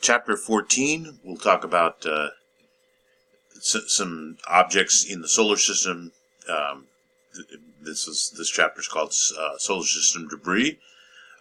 Chapter 14, we'll talk about some objects in the solar system. This chapter is called Solar System Debris.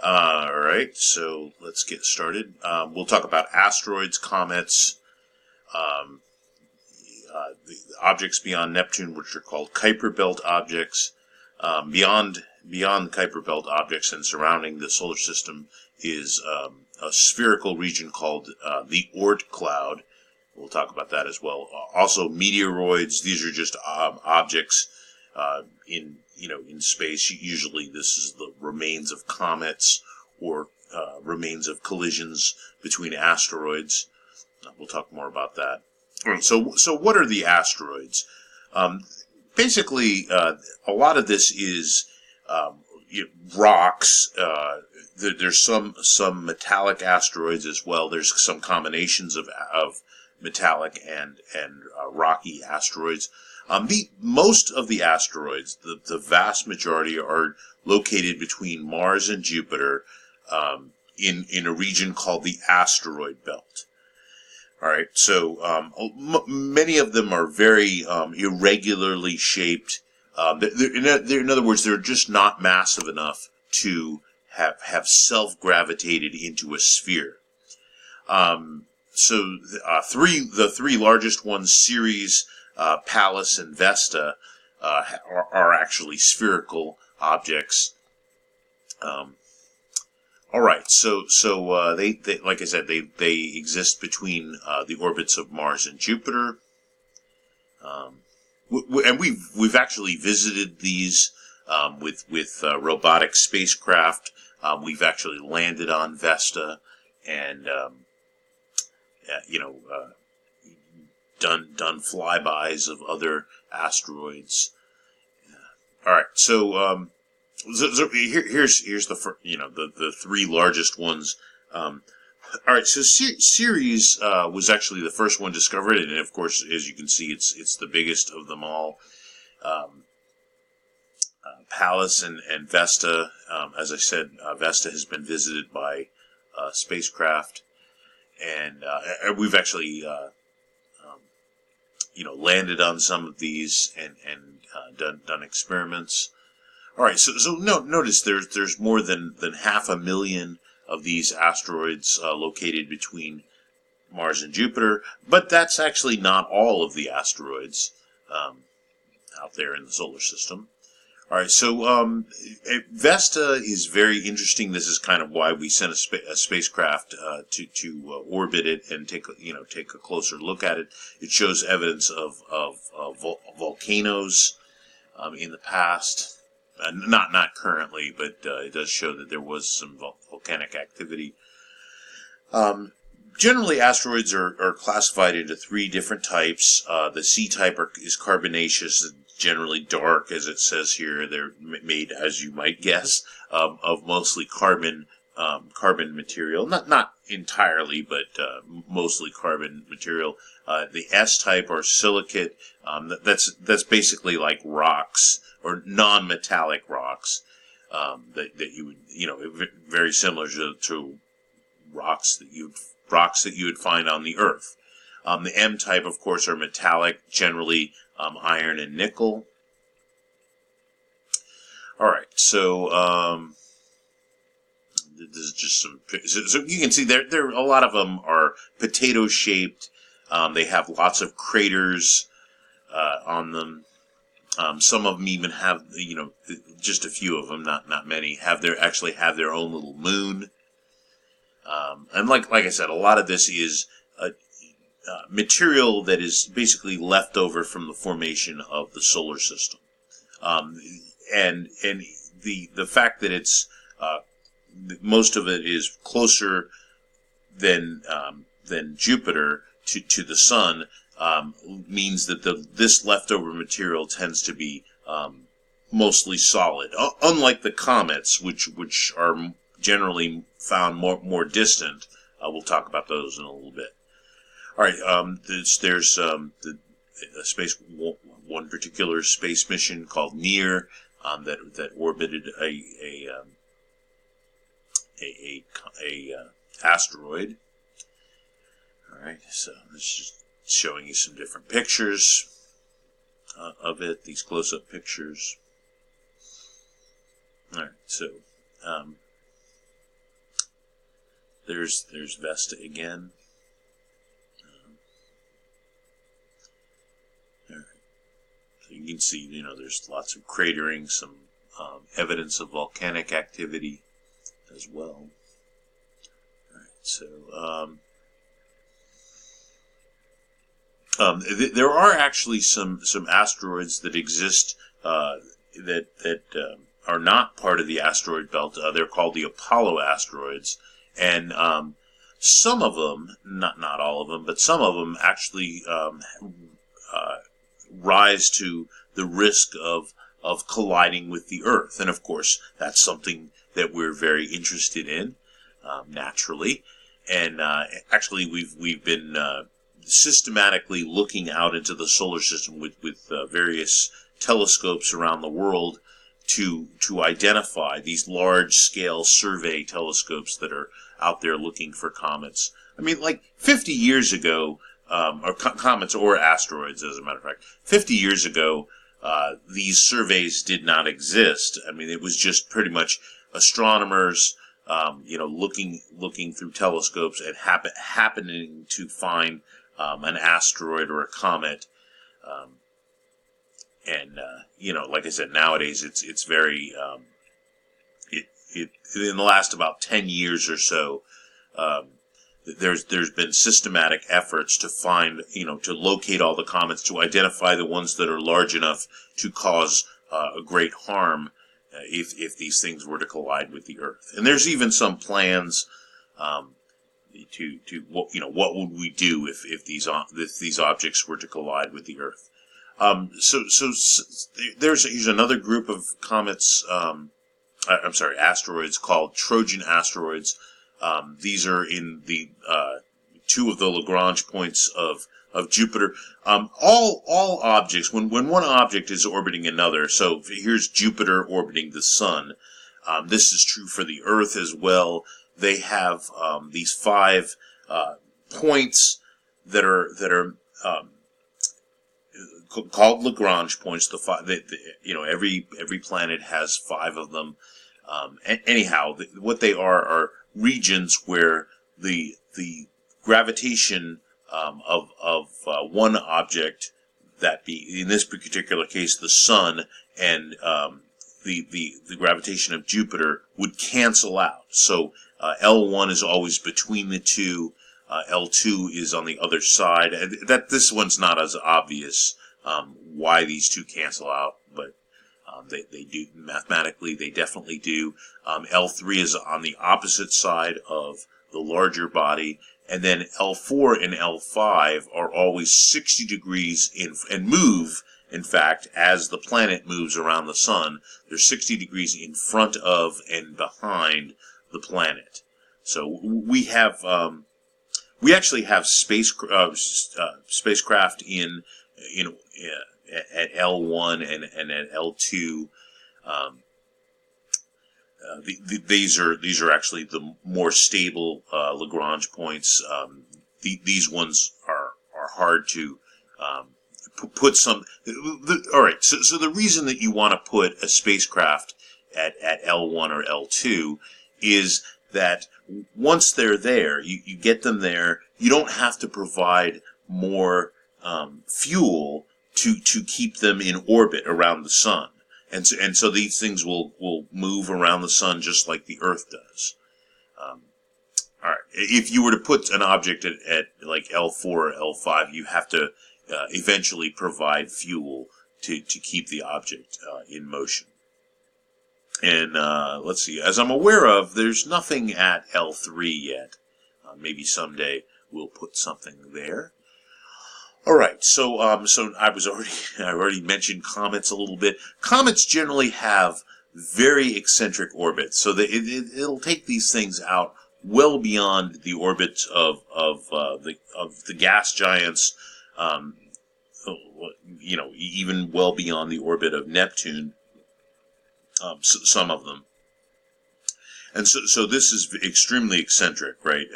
All right, so let's get started. We'll talk about asteroids, comets, the objects beyond Neptune, which are called Kuiper Belt objects. Beyond Kuiper Belt objects and surrounding the solar system is a spherical region called the Oort cloud. We'll talk about that as well. Also, meteoroids. These are just objects in space. Usually, this is the remains of comets or remains of collisions between asteroids. We'll talk more about that. All right, so what are the asteroids? Basically, a lot of this is rocks. There's some metallic asteroids as well. There's some combinations of metallic and rocky asteroids. Most of the asteroids, the vast majority, are located between Mars and Jupiter in a region called the asteroid belt. All right, so many of them are very irregularly shaped. In other words, they're just not massive enough to have self-gravitated into a sphere. So the three largest ones, Ceres, Pallas, and Vesta, are actually spherical objects. All right, so they like I said, they exist between the orbits of Mars and Jupiter. And we've actually visited these with robotic spacecraft. We've actually landed on Vesta and done flybys of other asteroids. All right, so here's the three largest ones. All right, so Ceres was actually the first one discovered, and of course, as you can see, it's the biggest of them all. Pallas and Vesta, as I said, Vesta has been visited by spacecraft, and we've actually landed on some of these and done experiments. All right, so notice there's more than 500,000 of these asteroids located between Mars and Jupiter, but that's actually not all of the asteroids out there in the solar system. All right, so Vesta is very interesting. This is kind of why we sent a spacecraft to orbit it and take a closer look at it. It shows evidence of volcanoes in the past. Not currently, but it does show that there was some volcanic activity. Generally, asteroids are classified into three different types. The C-type is carbonaceous, generally dark, as it says here. They're made, as you might guess, of mostly carbon material. Not entirely, but mostly carbon material. The S-type are silicate. That's basically like rocks or non-metallic rocks that you would very similar to rocks that you would find on the Earth. The M-type, of course, are metallic, generally iron and nickel. All right, so this is just some. So you can see there a lot of them are potato-shaped. They have lots of craters on them. Some of them even have, just a few of them, not many, actually have their own little moon. And like I said, a lot of this is material that is basically left over from the formation of the solar system. And the fact that it's most of it is closer than Jupiter to the sun means that this leftover material tends to be mostly solid, unlike the comets, which are generally found more distant. We'll talk about those in a little bit. All right, there's one particular space mission called NEAR that orbited a asteroid. Alright, so this is just showing you some different pictures of it, these close-up pictures. Alright, so there's Vesta again. Alright, so you can see, there's lots of cratering, some evidence of volcanic activity as well. Alright, so there are actually some asteroids that exist that are not part of the asteroid belt. They're called the Apollo asteroids, and some of them, not all of them, but some of them actually rise to the risk of colliding with the Earth. And of course, that's something that we're very interested in, naturally. And actually, we've been systematically looking out into the solar system with various telescopes around the world to identify these large-scale survey telescopes that are out there looking for comets. I mean, like 50 years ago, or comets or asteroids, as a matter of fact, 50 years ago, these surveys did not exist. I mean, it was just pretty much astronomers, looking through telescopes and happening to find an asteroid or a comet. Like I said, nowadays it's very, in the last about 10 years or so, there's been systematic efforts to find, to locate all the comets, to identify the ones that are large enough to cause a great harm if these things were to collide with the Earth. And there's even some plans what would we do if these objects were to collide with the Earth. Here's another group of comets. Asteroids called Trojan asteroids. These are in the two of the Lagrange points of Jupiter. All objects, when one object is orbiting another, so here's Jupiter orbiting the Sun. This is true for the Earth as well. They have these 5 points that are called Lagrange points. Every planet has 5 of them. Anyhow, what they are regions where the gravitation of one object, that be in this particular case the Sun, and the gravitation of Jupiter would cancel out. So L1 is always between the two. L2 is on the other side. This one's not as obvious why these two cancel out, but they do mathematically. They definitely do. L3 is on the opposite side of the larger body, and then L4 and L5 are always 60 degrees and move. In fact, as the planet moves around the Sun, they're 60 degrees in front of and behind the planet. So we actually have spacecraft at L1 and at L2. These are actually the more stable Lagrange points. These ones are hard to put some. All right. So the reason that you want to put a spacecraft at L1 or L2 is that once they're there, you get them there. You don't have to provide more fuel to keep them in orbit around the Sun. And so these things will move around the Sun just like the Earth does. All right. If you were to put an object at like L4 or L5, you have to eventually provide fuel to keep the object in motion. And let's see. As I'm aware of, there's nothing at L3 yet. Maybe someday we'll put something there. All right, so I already mentioned comets a little bit. Comets generally have very eccentric orbits, so that it'll take these things out well beyond the orbits of the gas giants, even well beyond the orbit of Neptune. Some of them, and so this is extremely eccentric, right?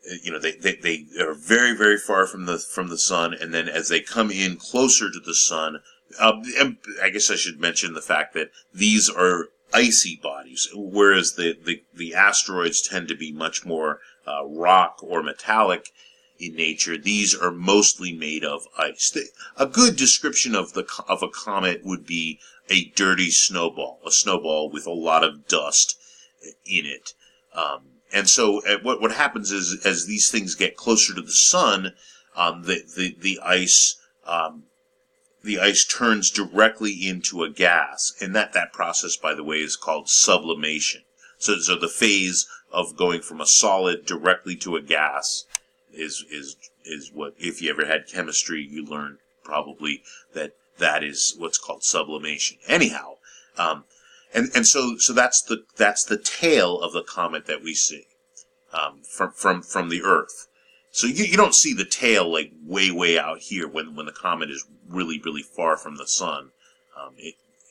they are very, very far from the sun, and then as they come in closer to the sun, I guess I should mention the fact that these are icy bodies, whereas the asteroids tend to be much more rock or metallic in nature. These are mostly made of ice. A good description of a comet would be a dirty snowball, a snowball with a lot of dust in it. And so what happens is, as these things get closer to the sun, the ice turns directly into a gas, and that process, by the way, is called sublimation. So the phase of going from a solid directly to a gas is what, if you ever had chemistry, you learned probably that is what's called sublimation. Anyhow, and so that's the tail of the comet that we see from the Earth. So you don't see the tail like way out here when the comet is really, really far from the sun.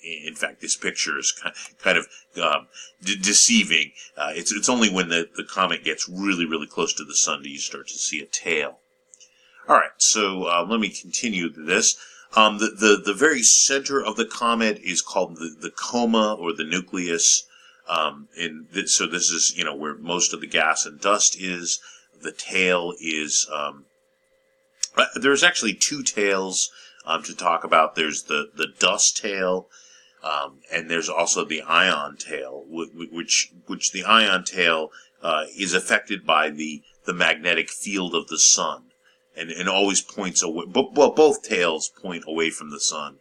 In fact, this picture is kind of deceiving. It's only when the comet gets really, really close to the sun do you start to see a tail. All right, so let me continue this. The very center of the comet is called the coma, or the nucleus. So this is where most of the gas and dust is. The tail is there's actually two tails to talk about. There's the dust tail, and there's also the ion tail, which the ion tail is affected by the magnetic field of the sun, and always points away. Well, both tails point away from the sun,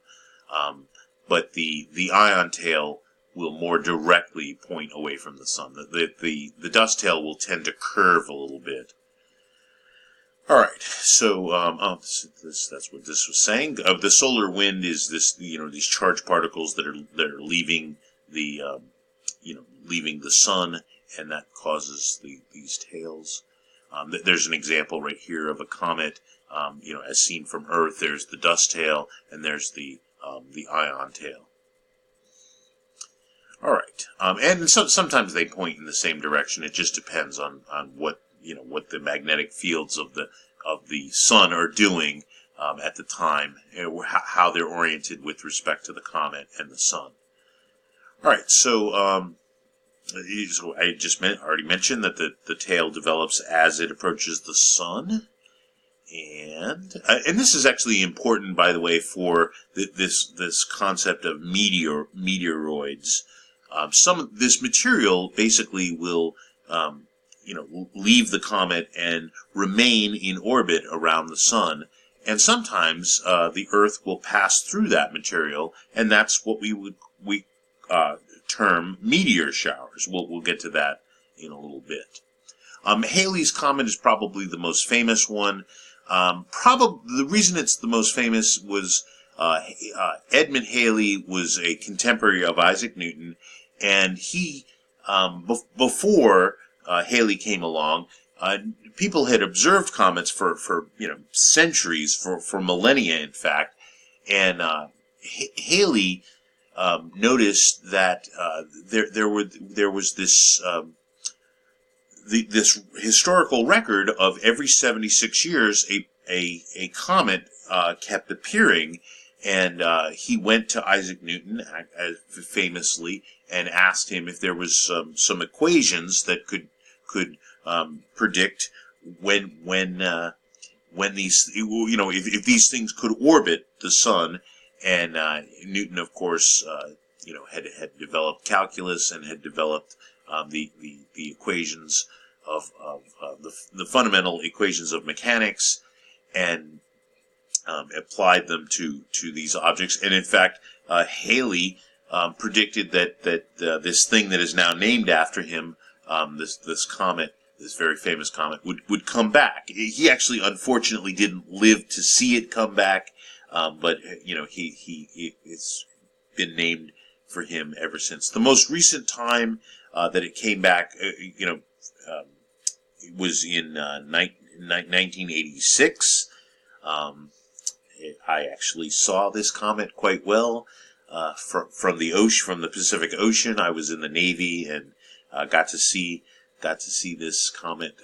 but the ion tail will more directly point away from the sun. The dust tail will tend to curve a little bit. All right, so that's what this was saying. The solar wind is these charged particles that are leaving the leaving the sun, and that causes these tails. There's an example right here of a comet, as seen from Earth. There's the dust tail, and there's the ion tail. All right, and sometimes they point in the same direction. It just depends on what the magnetic fields of the sun are doing at the time, how they're oriented with respect to the comet and the sun. All right, so I already mentioned that the tail develops as it approaches the sun, and this is actually important, by the way, for this concept of meteoroids. This material basically will leave the comet and remain in orbit around the sun, and sometimes the Earth will pass through that material, and that's what we term meteor showers. We'll get to that in a little bit. Halley's Comet is probably the most famous one. The reason it's the most famous was Edmund Halley was a contemporary of Isaac Newton, and he, before Halley came along, people had observed comets for centuries, for millennia, in fact, and Halley noticed that there was this this historical record of every 76 years a comet kept appearing, and he went to Isaac Newton famously and asked him if there was some equations that could predict when these if these things could orbit the sun. And Newton, of course, had developed calculus and had developed the equations of the fundamental equations of mechanics, and applied them to these objects. And in fact, Halley predicted that this thing that is now named after him, this comet, this very famous comet, would come back. He actually, unfortunately, didn't live to see it come back. But it's been named for him ever since. The most recent time that it came back, it was in 1986. I actually saw this comet quite well from the ocean, from the Pacific Ocean. I was in the Navy and got to see this comet